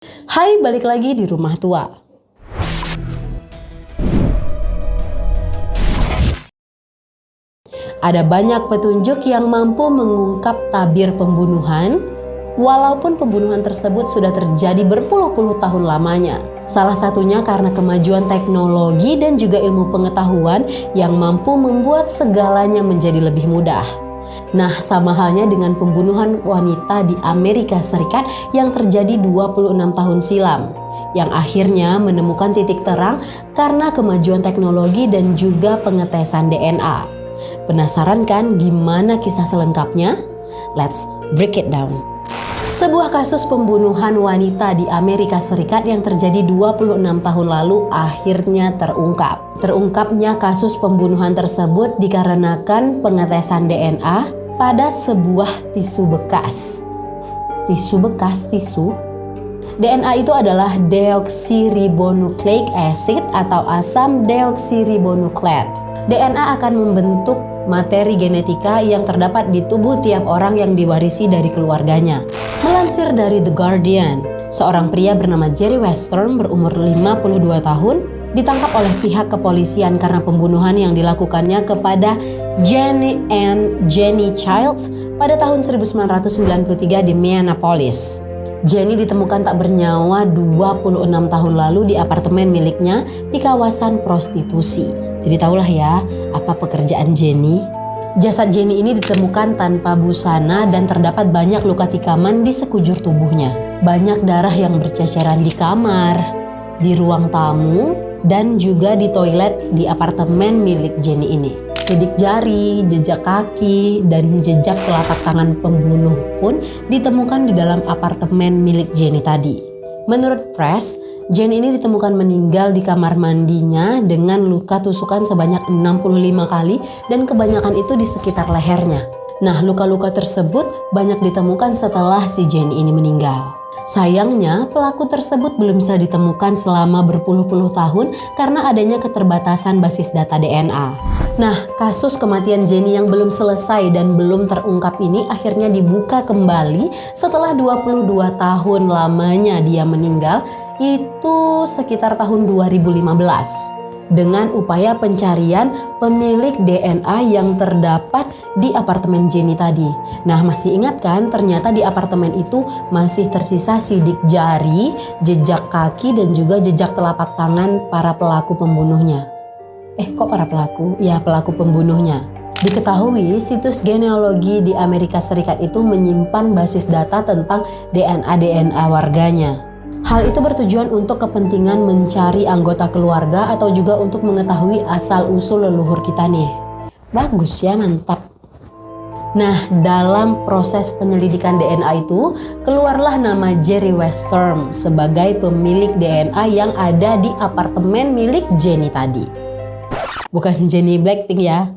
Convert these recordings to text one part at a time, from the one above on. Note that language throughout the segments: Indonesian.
Hai, balik lagi di Rumah Tua. Ada banyak petunjuk yang mampu mengungkap tabir pembunuhan, walaupun pembunuhan tersebut sudah terjadi berpuluh-puluh tahun lamanya. Salah satunya karena kemajuan teknologi dan juga ilmu pengetahuan yang mampu membuat segalanya menjadi lebih mudah. Nah, sama halnya dengan pembunuhan wanita di Amerika Serikat yang terjadi 26 tahun silam, yang akhirnya menemukan titik terang karena kemajuan teknologi dan juga pengetesan DNA. Penasaran kan gimana kisah selengkapnya? Let's break it down. Sebuah kasus pembunuhan wanita di Amerika Serikat yang terjadi 26 tahun lalu akhirnya terungkap. Terungkapnya kasus pembunuhan tersebut dikarenakan pengetesan DNA pada sebuah tisu bekas. Tisu? DNA itu adalah deoksiribonucleic acid atau asam deoksiribonukleat. DNA akan membentuk materi genetika yang terdapat di tubuh tiap orang yang diwarisi dari keluarganya. Melansir dari The Guardian, seorang pria bernama Jerry Western berumur 52 tahun ditangkap oleh pihak kepolisian karena pembunuhan yang dilakukannya kepada Jenny Childs pada tahun 1993 di Minneapolis. Jenny ditemukan tak bernyawa 26 tahun lalu di apartemen miliknya di kawasan prostitusi. Jadi tahulah ya apa pekerjaan Jenny. Jasad Jenny ini ditemukan tanpa busana dan terdapat banyak luka tikaman di sekujur tubuhnya. Banyak darah yang berceceran di kamar, di ruang tamu, dan juga di toilet di apartemen milik Jenny ini. Sidik jari, jejak kaki, dan jejak telapak tangan pembunuh pun ditemukan di dalam apartemen milik Jenny tadi. Menurut press, Jenny ini ditemukan meninggal di kamar mandinya dengan luka tusukan sebanyak 65 kali dan kebanyakan itu di sekitar lehernya. Nah, luka-luka tersebut banyak ditemukan setelah si Jenny ini meninggal. Sayangnya, pelaku tersebut belum bisa ditemukan selama berpuluh-puluh tahun karena adanya keterbatasan basis data DNA. Nah, kasus kematian Jenny yang belum selesai dan belum terungkap ini akhirnya dibuka kembali setelah 22 tahun lamanya dia meninggal, itu sekitar tahun 2015. Dengan upaya pencarian pemilik DNA yang terdapat di apartemen Jenny tadi. Nah, masih ingat kan ternyata di apartemen itu masih tersisa sidik jari, jejak kaki dan juga jejak telapak tangan para pelaku pembunuhnya. Kok para pelaku? Ya, pelaku pembunuhnya. Diketahui situs genealogi di Amerika Serikat itu menyimpan basis data tentang DNA warganya. Hal itu bertujuan untuk kepentingan mencari anggota keluarga atau juga untuk mengetahui asal-usul leluhur kita nih. Bagus ya, mantap. Nah, dalam proses penyelidikan DNA itu, keluarlah nama Jerry Western sebagai pemilik DNA yang ada di apartemen milik Jenny tadi. Bukan Jenny Blackpink ya.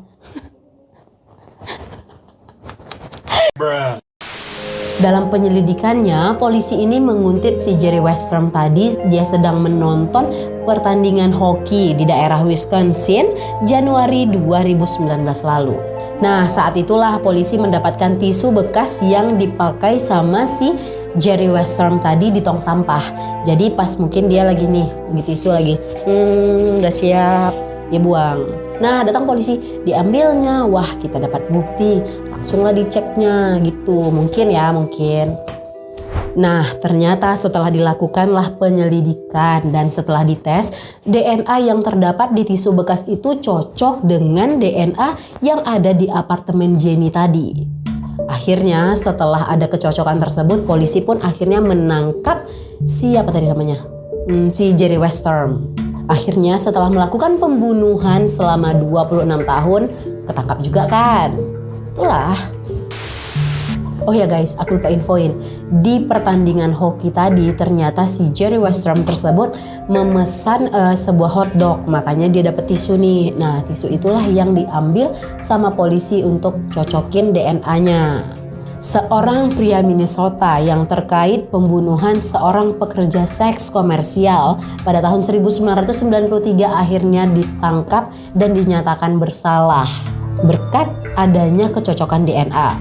Dalam penyelidikannya, polisi ini menguntit si Jerry Western tadi. Dia sedang menonton pertandingan hoki di daerah Wisconsin Januari 2019 lalu. Nah, saat itulah polisi mendapatkan tisu bekas yang dipakai sama si Jerry Western tadi di tong sampah. Jadi pas mungkin dia lagi nih, tisu lagi. Udah siap, dia buang. Nah, datang polisi, diambilnya. Wah, kita dapat bukti. Langsunglah diceknya gitu. Mungkin. Nah, ternyata setelah dilakukanlah penyelidikan dan setelah dites, DNA yang terdapat di tisu bekas itu cocok dengan DNA yang ada di apartemen Jenny tadi. Akhirnya setelah ada kecocokan tersebut, polisi pun akhirnya menangkap si Jerry Western. Akhirnya setelah melakukan pembunuhan selama 26 tahun, ketangkap juga kan. Itulah. Oh ya guys, aku lupa infoin. Di pertandingan hoki tadi ternyata si Jerry Western tersebut memesan sebuah hotdog. Makanya dia dapat tisu nih. Nah, tisu itulah yang diambil sama polisi untuk cocokin DNA-nya. Seorang pria Minnesota yang terkait pembunuhan seorang pekerja seks komersial pada tahun 1993 akhirnya ditangkap dan dinyatakan bersalah berkat adanya kecocokan DNA.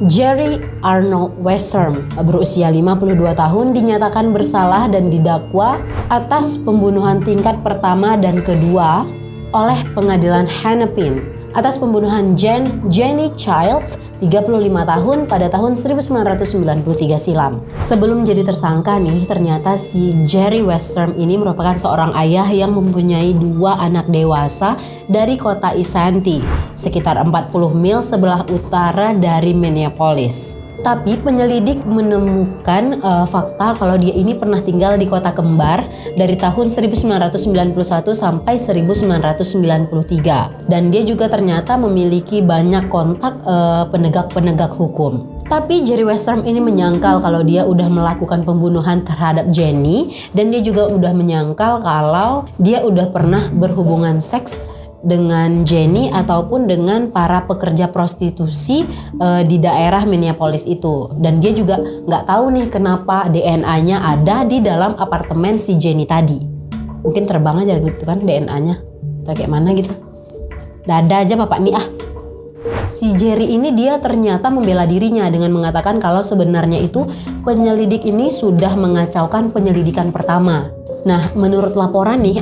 Jerry Arnold Western berusia 52 tahun dinyatakan bersalah dan didakwa atas pembunuhan tingkat pertama dan kedua oleh pengadilan Hennepin atas pembunuhan Jenny Childs 35 tahun pada tahun 1993 silam. Sebelum jadi tersangka nih, ternyata si Jerry Western ini merupakan seorang ayah yang mempunyai 2 anak dewasa dari kota Isanti, sekitar 40 mil sebelah utara dari Minneapolis. Tapi penyelidik menemukan fakta kalau dia ini pernah tinggal di kota kembar dari tahun 1991 sampai 1993. Dan dia juga ternyata memiliki banyak kontak penegak-penegak hukum. Tapi Jerry Western ini menyangkal kalau dia udah melakukan pembunuhan terhadap Jenny. Dan dia juga udah menyangkal kalau dia udah pernah berhubungan seks dengan Jenny ataupun dengan para pekerja prostitusi di daerah Minneapolis itu. Dan dia juga nggak tahu nih kenapa DNA-nya ada di dalam apartemen si Jenny tadi. Mungkin terbang aja gitu kan DNA-nya atau kayak mana gitu. Dada aja bapak nih ah. Si Jerry ini dia ternyata membela dirinya dengan mengatakan kalau sebenarnya itu penyelidik ini sudah mengacaukan penyelidikan pertama. Nah, menurut laporan nih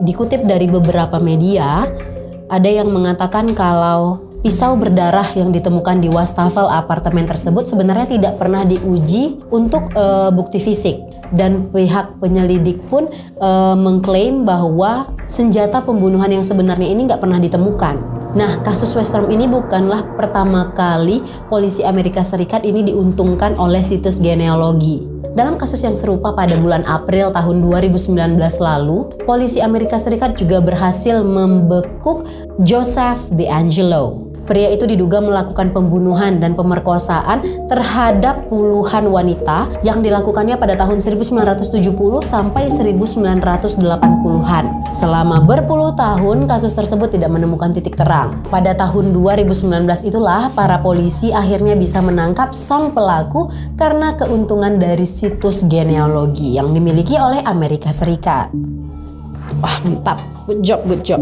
dikutip dari beberapa media, ada yang mengatakan kalau pisau berdarah yang ditemukan di wastafel apartemen tersebut sebenarnya tidak pernah diuji untuk bukti fisik. Dan pihak penyelidik pun mengklaim bahwa senjata pembunuhan yang sebenarnya ini nggak pernah ditemukan. Nah, kasus Western ini bukanlah pertama kali polisi Amerika Serikat ini diuntungkan oleh situs genealogi. Dalam kasus yang serupa pada bulan April tahun 2019 lalu, polisi Amerika Serikat juga berhasil membekuk Joseph DeAngelo. Pria itu diduga melakukan pembunuhan dan pemerkosaan terhadap puluhan wanita yang dilakukannya pada tahun 1970 sampai 1980-an. Selama berpuluh tahun, kasus tersebut tidak menemukan titik terang. Pada tahun 2019 itulah para polisi akhirnya bisa menangkap sang pelaku karena keuntungan dari situs genealogi yang dimiliki oleh Amerika Serikat. Wah, mantap. Good job.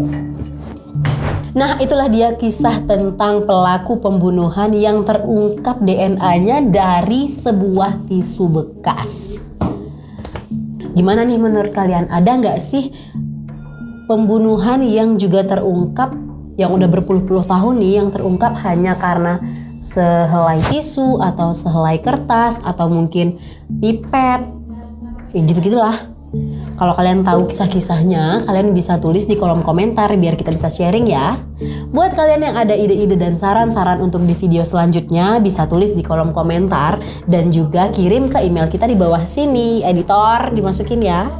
Nah, itulah dia kisah tentang pelaku pembunuhan yang terungkap DNA-nya dari sebuah tisu bekas. Gimana nih menurut kalian? Ada nggak sih pembunuhan yang juga terungkap, yang udah berpuluh-puluh tahun nih, yang terungkap hanya karena sehelai tisu atau sehelai kertas atau mungkin pipet, ya gitu-gitulah. Kalau kalian tahu kisah-kisahnya, kalian bisa tulis di kolom komentar biar kita bisa sharing ya. Buat kalian yang ada ide-ide dan saran-saran untuk di video selanjutnya, bisa tulis di kolom komentar dan juga kirim ke email kita di bawah sini. Editor, dimasukin ya.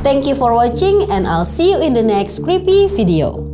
Thank you for watching and I'll see you in the next creepy video.